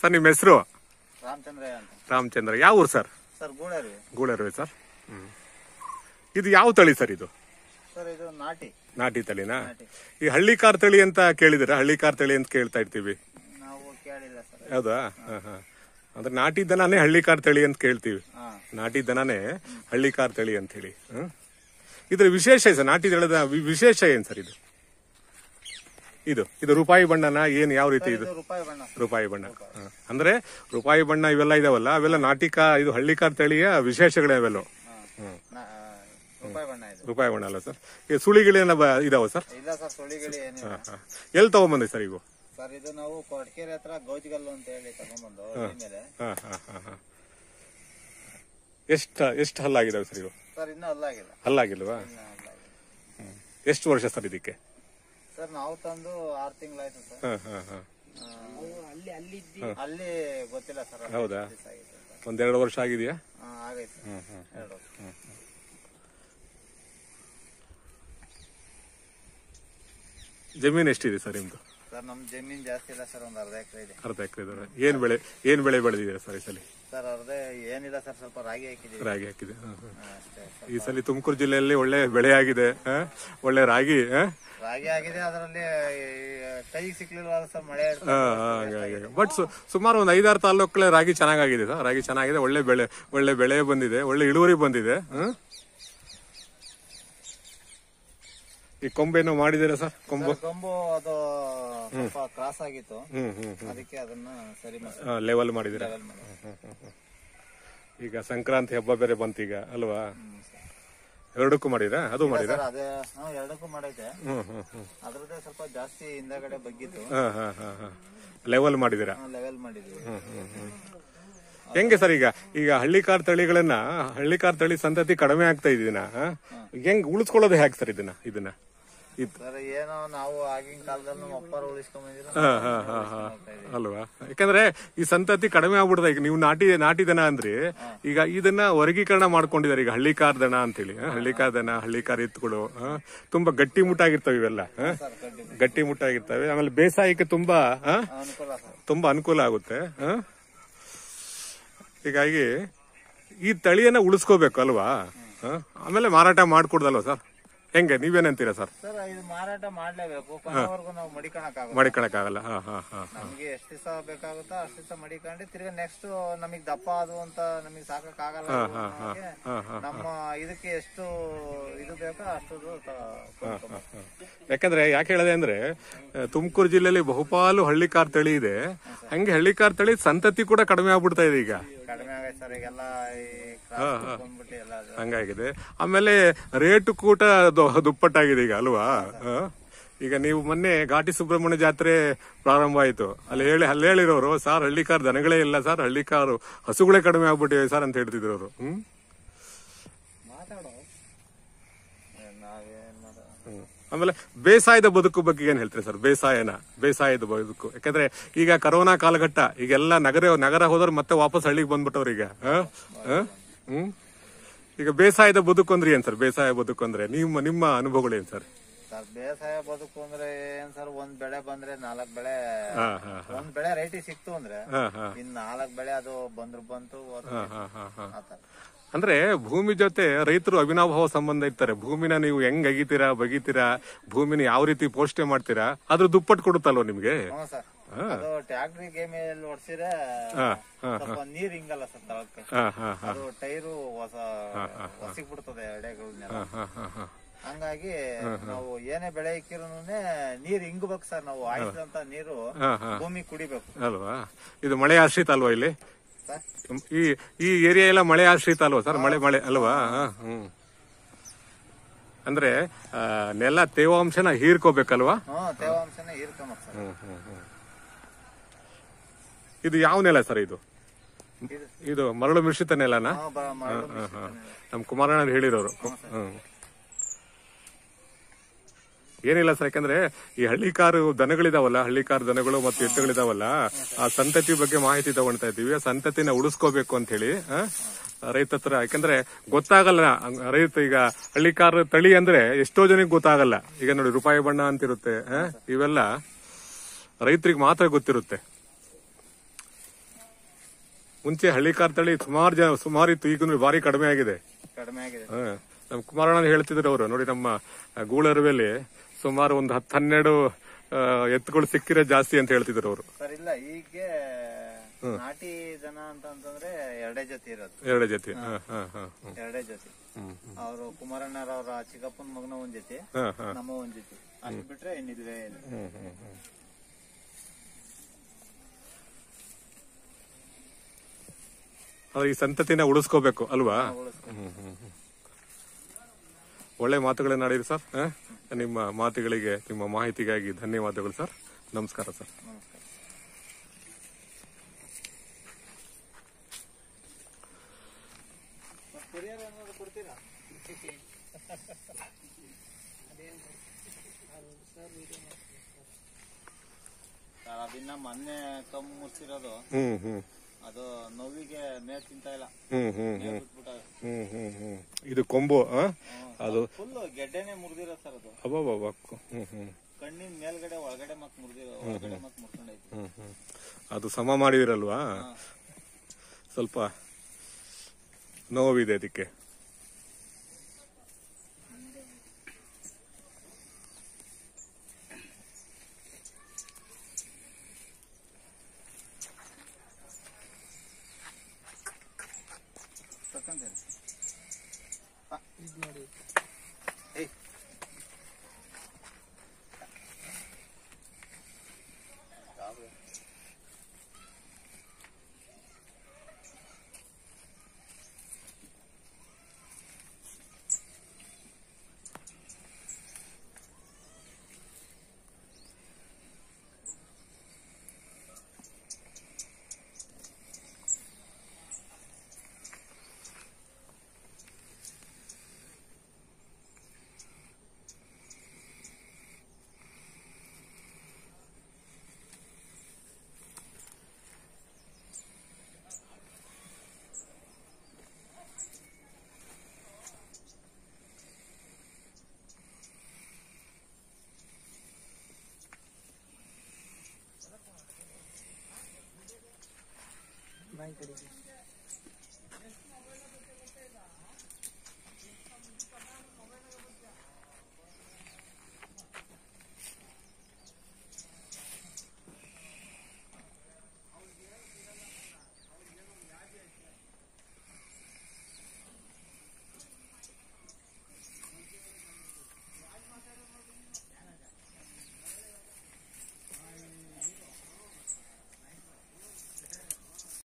Sir ನಿಮ್ಮ ಹೆಸರು? ರಾಮಚಂದ್ರ ಅಂತ. ರಾಮಚಂದ್ರ. ಯಾವ ಊರು ಸರ್? ಸರ್ ಗೂಳರ್ವಿ. ಗೂಳರ್ವಿ ಸರ್. ಇದು ಯಾವ ತಳಿ ಸರ್ ಇದು? ಸರ್ ಇದು ನಾಟಿ ತಳಿನಾ? ಈ ಹಳ್ಳಿಕಾರ್ ತಳಿ ಅಂತ ಕೇಳಿದಿರ? ಹಳ್ಳಿಕಾರ್ ತಳಿ ಅಂತ ಕೇಳ್ತಾ ಇರ್ತೀವಿ. ನಾವು ಕೇಳಿಲ್ಲ ಸರ್. ಹೌದಾ? ಅಂದ್ರೆ ನಾಟಿ ದನನೇ ಹಳ್ಳಿಕಾರ್ ತಳಿ ಅಂತ ಕೇಳ್ತೀವಿ. ನಾಟಿ ದನನೇ ಹಳ್ಳಿಕಾರ್ ತಳಿ ಅಂತ ಹೇಳಿ. ಇದ್ರ ವಿಶೇಷ ಸರ್, ನಾಟಿ ದಳದ ವಿಶೇಷ ಏನ್ ಸರ್ ಇದು? ಇದು ರೂಪಾಯಿ ಬಣ್ಣನ ಏನ್ ಯಾವ ರೀತಿ ಇದು? ರೂಪಾಯಿ ಬಣ್ಣ. ಅಂದ್ರೆ ರೂಪಾಯಿ ಬಣ್ಣ ಇವೆಲ್ಲ ಇದಾವಲ್ಲ, ಅವೆಲ್ಲ ಇದು ಹಳ್ಳಿಕಾರ್ ತಳಿಯ ವಿಶೇಷಗಳೇ ಅವೆಲ್ಲ. ರೂಪಾಯಿ ಬಣ್ಣ ಅಲ್ಲ ಸರ್? ಈ ಸುಳಿಗಳೇನ ಇದಾವ ಸರ್? ಇಲ್ಲ ಸರ್, ಸುಳಿಗಳು ಏನಿಲ್ಲ. ಎಲ್ಲಿ ತಗೊಂಬಂದಿ ಸರ್ ಇವು? ಸರ್ ಇದು ನಾವು ಕೊಟ್ಕೆರೆ ಹತ್ರ ಗೌಜಿಗಲ್ಲು ಅಂತ ಹೇಳಿ ತಗೊಂಡ್ಬಂದು ಎಷ್ಟು ಹಲ್ಲಾಗಿದಾವೆ ಸರ್ ಇವು? ಸರ್ ಇನ್ನೂ ಹಲ್ಲಾಗಿಲ್ವಾ? ಎಷ್ಟು ವರ್ಷ ಸರ್ ಇದಕ್ಕೆ? ಸರ್ ನಾವು ತಂದು 6 ತಿಂಗಳಾಯ್ತು ಸರ್. ಅಲ್ಲಿ ಗೊತ್ತಿಲ್ಲ ಸರ್. ಹೌದಾ? 1-2 ವರ್ಷ ಆಗಿದೆಯಾ? ಆಗೈತೆ 2 ವರ್ಷ. ಜಮೀನ್ ಎಷ್ಟಿದೆ ಸರ್ ನಿಮ್ದು? ಸರ್ ನಮ್ ಜಮೀನ್ ಜಾಸ್ತಿ ಇಲ್ಲ ಸರ್, ಒಂದು ಅರ್ಧ ಎಕರೆ ಇದೆ. ಅರ್ಧ ಎಕರೆ ಇದೆ. ಏನ್ ಬೆಳೆ ಬೆಳೆದಿದ್ದೀರಾ ಸರ್ ಈ ಸಲ? ಸರ್ ಅರ್ಧ ಏನಿಲ್ಲ ಸರ್, ಸ್ವಲ್ಪ ರಾಗಿ ಹಾಕಿದ್ದೀವಿ. ರಾಗಿ ಹಾಕಿದೆ. ಈ ಸಲ ತುಮಕೂರು ಜಿಲ್ಲೆಯಲ್ಲಿ ಒಳ್ಳೆ ಬೆಳೆ ಆಗಿದೆ. ಒಳ್ಳೆ ರಾಗಿ ಆಗಿದೆ. ಅದರಲ್ಲಿ ಕೈಗೆ ಸಿಕ್ಲಿಲ್ಲ ಸರ್, ಮಳೆ. ಬಟ್ ಸುಮಾರು ಒಂದು 5-6 ತಾಲೂಕಲ್ಲಿ ರಾಗಿ ಚೆನ್ನಾಗಿದೆ ಸರ್. ರಾಗಿ ಚೆನ್ನಾಗಿದೆ, ಒಳ್ಳೆ ಬೆಳೆ ಬಂದಿದೆ, ಒಳ್ಳೆ ಇಳುವರಿ ಬಂದಿದೆ. ಈ ಕೊಂಬೇನೋ ಮಾಡಿದಿರಾ ಸರ್? ಕೊಂಬು ಅದು ಸ್ವಲ್ಪ ಕ್ರಾಸ್ ಆಗಿತ್ತು, ಅದಕ್ಕೆ ಅದನ್ನ ಸರಿ ಲೆವೆಲ್ ಮಾಡಿದಿರಾ? ಈಗ ಸಂಕ್ರಾಂತಿ ಹಬ್ಬ ಬೇರೆ ಬಂತೀಗ ಅಲ್ವಾ? ಎರಡಕ್ಕೂ ಮಾಡಿರಾ? ಅದು ಮಾಡಿರಾ? ಎರಡಕ್ಕೂ ಮಾಡೈತೆ. ಅದ್ರದ್ದೇ ಸ್ವಲ್ಪ ಜಾಸ್ತಿ ಹಿಂದಗಡೆ ಬಗ್ಗಿತ್ತು. ಲೆವೆಲ್ ಮಾಡಿದಿರಾ? ಲೆವೆಲ್ ಮಾಡಿದೀವಿ. ಹೆಂಗೆ ಸರ್ ಈಗ ಹಳ್ಳಿಕಾರ್ ತಳಿ ಸಂತತಿ ಕಡಿಮೆ ಆಗ್ತಾ ಇದೀನ, ಹೆಂಗ್ ಉಳಿಸ್ಕೊಳ್ಳೋದು ಹೇಗೆ ಸರ್ ಇದನ್ನ? ಸರ್ ಏನೋ ನಾವು ಆಗಿನ ಕಾಲದಲ್ಲಿ ನಮ್ಮ ಅಪ್ಪರು ಉಳಿಸ್ಕೊಂಡ್ ಅಲ್ವಾ? ಯಾಕಂದ್ರೆ ಈ ಸಂತತಿ ಕಡಿಮೆ ಆಗ್ಬಿಡ್ದ. ಈಗ ನೀವು ನಾಟಿ ದನ ಅಂದ್ರೆ ಈಗ ಇದನ್ನ ವರ್ಗೀಕರಣ ಮಾಡ್ಕೊಂಡಿದ್ದಾರೆ. ಈಗ ಹಳ್ಳಿಕಾರ್ ದನ ಅಂತೇಳಿ, ಹಳ್ಳಿಕಾರ್ ದನ, ಹಳ್ಳಿಕಾರ್ ಎತ್ತುಗಳು ತುಂಬಾ ಗಟ್ಟಿಮುಟ್ಟಾಗಿರ್ತವೆ. ಇವೆಲ್ಲ ಗಟ್ಟಿಮುಟ್ಟಾಗಿರ್ತವೆ. ಆಮೇಲೆ ಬೇಸಾಯಕ್ಕೆ ತುಂಬಾ ಅನುಕೂಲ ಆಗುತ್ತೆ. ಹೀಗಾಗಿ ಈ ತಳಿಯನ್ನ ಉಳಿಸ್ಕೋಬೇಕು ಅಲ್ವಾ? ಆಮೇಲೆ ಮಾರಾಟ ಮಾಡ್ಕೊಡ್ದಲ್ವ ಸರ್? ಹೆಂಗೆ, ನೀವೇನಂತೀರಾ ಸರ್? ಸರ್ ಇದು ಮಾರಾಟ ಮಾಡ್ಲೇಬೇಕು, ನಾವು ಮಡಿಕಣಕ್ಕಾಗಲ್ಲ. ನಮ್ಗೆ ಎಷ್ಟು ದಿವಸ ಬೇಕಾಗುತ್ತೋ ಅಷ್ಟು ದಿವಸ ಮಡಿಕೊಂಡು ತಿರ್ಗಿ ನೆಕ್ಸ್ಟ್ ನಮಗ್ ದಪ್ಪ ಅದು ಅಂತ ನಮಗ್ ಸಾಕಾಗಲ್ಲ. ನಮ್ಮ ಇದಕ್ಕೆ ಎಷ್ಟು ಇದು ಬೇಕೋ ಅಷ್ಟು. ಯಾಕಂದ್ರೆ ಯಾಕೆ ಹೇಳಿದೆ ಅಂದ್ರೆ ತುಮಕೂರು ಜಿಲ್ಲೆಯಲ್ಲಿ ಬಹುಪಾಲು ಹಳ್ಳಿಕಾರ್ ತಳಿ ಇದೆ. ಹಂಗೆ ಹಳ್ಳಿಕಾರ್ ತಳಿ ಸಂತತಿ ಕೂಡ ಕಡಿಮೆ ಆಗ್ಬಿಡ್ತಾ ಇದೆ. ಈಗ ಕಡಿಮೆ ಆಗೈತೆ ಸರ್, ಈಗೆಲ್ಲ ಹಂಗಾಗಿದೆ. ಆಮೇಲೆ ರೇಟು ಕೂಡ ದುಪ್ಪಟ್ಟಾಗಿದೆ ಈಗ ಅಲ್ವಾ? ಈಗ ನೀವು ಮೊನ್ನೆ ಘಾಟಿ ಸುಬ್ರಹ್ಮಣ್ಯ ಜಾತ್ರೆ ಪ್ರಾರಂಭ ಆಯ್ತು, ಅಲ್ಲಿ ಹೇಳಿರೋರು ಸರ್ ಹಳ್ಳಿಕಾರ್ ದನಗಳೇ ಇಲ್ಲ ಸರ್, ಹಳ್ಳಿಕಾರು ಹಸುಗಳೇ ಕಡಿಮೆ ಆಗ್ಬಿಟ್ಟಿವೆ ಸರ್ ಅಂತ ಹೇಳ್ತಿದ್ರು ಅವರು. ಆಮೇಲೆ ಬೇಸಾಯದ ಬದುಕು ಬಗ್ಗೆ ಏನ್ ಹೇಳ್ತೀರಿ ಸರ್? ಬೇಸಾಯದ ಬದುಕು, ಯಾಕಂದ್ರೆ ಈಗ ಕರೋನಾ ಕಾಲಘಟ್ಟ, ಈಗೆಲ್ಲ ನಗರ ಹೋದವ್ರು ಮತ್ತೆ ವಾಪಸ್ ಹಳ್ಳಿಗೆ ಬಂದ್ಬಿಟ್ಟವ್ರು ಈಗ. ಈಗ ಬೇಸಾಯದ ಬದುಕು ಅಂದ್ರೆ ಏನ್ ಸರ್? ಬೇಸಾಯ ಬದುಕು ಅಂದ್ರೆ ನಿಮ್ಮ ಅನುಭವಗಳೇನ್ ಸರ್? ಬೇಸಾಯ ಬದುಕು ಅಂದ್ರೆ ಏನ್ ಸರ್, ಒಂದ್ ಬೆಳೆ ಬಂದ್ರೆ 4 ಬೆಳೆ, ಒಂದ್ ಬೆಳೆ ರೈಟಿಗೆ ಸಿಕ್ತು ಅಂದ್ರೆ ಇನ್ 4 ಬೆಳೆ ಅದು ಬಂತು. ಅಂದ್ರೆ ಭೂಮಿ ಜೊತೆ ರೈತರು ಅವಿನಾಭಾವ ಸಂಬಂಧ ಇರ್ತಾರೆ. ಭೂಮಿನ ನೀವು ಹೆಂಗ್ ಬಗಿತೀರಾ, ಭೂಮಿನ ಯಾವ ರೀತಿ ಪೋಷಣೆ ಮಾಡ್ತೀರಾ, ಅದ್ರ ದುಪ್ಪಟ್ಟು ಕೊಡುತ್ತಲ್ವ ನಿಮ್ಗೆ? ಟ್ಯಾಕ್ಟ್ರಿಗೆ ಮೇಲೆ ಓಡಿಸಿದ್ರೆ ಸ್ವಲ್ಪ ನೀರ್ ಹಿಂಗಲ್ಲ ಸರ್ ತಳಕ್ಕೆ, ಅದು ಟೈರು ಹೊಸಿಗ್ ಬಿಡ್ತದೆ ಎಡೆಗಳನ್ನೆಲ್ಲ. ಹಂಗಾಗಿ ನಾವು ಏನೇ ಬೆಳೆ ಇಕ್ಕಿರೂ ನೀರ್ ಹಿಂಗಬೇಕು ಸರ್. ನಾವು ಆಯ್ತಂತ ನೀರು ಭೂಮಿ ಕುಡಿಬೇಕು ಅಲ್ವಾ? ಇದು ಮಳೆ ಆಶ್ರಿತ ಅಲ್ವಾ? ಇಲ್ಲಿ ಈ ಏರಿಯಾ ಎಲ್ಲ ಮಳೆ ಆಶ್ರಿತ ಅಲ್ವಾ ಸರ್? ಮಳೆ ಅಲ್ವಾ? ಅಂದ್ರೆ ನೆಲ ತೇವಾಂಶನ ಹೀರ್ಕೋಬೇಕಲ್ವಾ? ತೇವಾಂಶನ ಹೀರ್ಕೋಬೇಕು ಸರ್. ಇದು ಯಾವ ನೆಲ ಸರ್? ಇದು ಮರಳು ಮಿಶ್ರಿತ ನೆಲನಾ? ನಮ್ ಕುಮಾರಣ್ಣ ಹೇಳಿರೋರು. ಏನಿಲ್ಲ ಸರ್, ಯಾಕಂದ್ರೆ ಈ ಹಳ್ಳಿಕಾರು ದನಗಳು ಮತ್ತು ಎತ್ತುಗಳಿದಾವಲ್ಲ, ಆ ಸಂತತಿ ಬಗ್ಗೆ ಮಾಹಿತಿ ತಗೊಳ್ತಾ ಇದೀವಿ. ಆ ಸಂತತಿನ ಉಳಿಸ್ಕೋಬೇಕು ಅಂತ ಹೇಳಿ ರೈತ ಹತ್ರ. ಯಾಕಂದ್ರೆ ಗೊತ್ತಾಗಲ್ಲ ರೈತ, ಈಗ ಹಳ್ಳಿಕಾರು ತಳಿ ಅಂದ್ರೆ ಎಷ್ಟೋ ಜನಕ್ಕೆ ಗೊತ್ತಾಗಲ್ಲ. ಈಗ ನೋಡಿ ರೂಪಾಯಿ ಬಣ್ಣ ಅಂತಿರುತ್ತೆ, ಇವೆಲ್ಲ ರೈತರಿಗೆ ಮಾತ್ರ ಗೊತ್ತಿರುತ್ತೆ. ಮುಂಚೆ ಹಳ್ಳಿಕಾರ್ ತಳಿ ಸುಮಾರು ಇತ್ತು, ಈಗ ಭಾರಿ ಕಡಿಮೆ ಆಗಿದೆ. ನಮ್ ಕುಮಾರಣ್ಣ ಹೇಳ್ತಿದ್ರು ಅವರು. ನೋಡಿ, ನಮ್ಮ ಗೂಳರವೆಯಲ್ಲಿ ಸುಮಾರು ಒಂದು 10-12 ಎತ್ತುಗಳು ಸಿಕ್ಕಿರೋ ಜಾಸ್ತಿ ಅಂತ ಹೇಳ್ತಿದ್ರು ಅವರು. ಸರ್ ಇಲ್ಲ, ಈಗ ನಾಟಿ ದನ ಅಂತಂದ್ರೆ 2 ಜೊತೆ ಇರೋದು. 2 ಜೊತೆ 2 ಜೊತೆ. ಅವರು ಕುಮಾರಣ್ಣರವ್ರ ಚಿಕ್ಕಪ್ಪನ ಮಗನ ಒಂದ್ ಜೊತೆ, ನಮ್ಮ ಒಂದ್ ಜೊತೆ, ಅಷ್ಟು ಬಿಟ್ರೆ ಏನಿಲ್ವೇ ಇಲ್ಲ. ಈ ಸಂತತಿನ ಉಳಿಸ್ಕೋಬೇಕು ಅಲ್ವಾ? ಒಳ್ಳೆ ಮಾತುಗಳನ್ನಾಡಿರಿ ಸರ್. ನಿಮ್ಮ ಮಾತುಗಳಿಗೆ, ನಿಮ್ಮ ಮಾಹಿತಿಗಾಗಿ ಧನ್ಯವಾದಗಳು ಸರ್. ನಮಸ್ಕಾರ ಸರ್. ಅದನ್ನ ಮೊನ್ನೆ ಕಮ್ಮಿ ಮುಚ್ಚಿರೋದು, ಅದು ನೋವಿಗೆ ಮೇವ್ ತಿಂತ ಇಲ್ಲ. ಇದು ಕೊಂಬು ಅದು ಫುಲ್ ಗೆಡ್ಡೆನೆ ಮುರಿದಿರೋ ಸರ್ ಅದು. ಕಣ್ಣಿನ ಮೇಲ್ಗಡೆ ಒಳಗಡೆ ಮತ್ ಮುರಿದಿರೋ, ಒಳಗಡೆ ಮತ್ ಮುರ್ಕೊಂಡೈತಿ. ಅದು ಸಮ ಮಾಡಿದಿರಲ್ವಾ, ಸ್ವಲ್ಪ ನೋವಿದೆ ಅದಕ್ಕೆ. बाय करेंगे।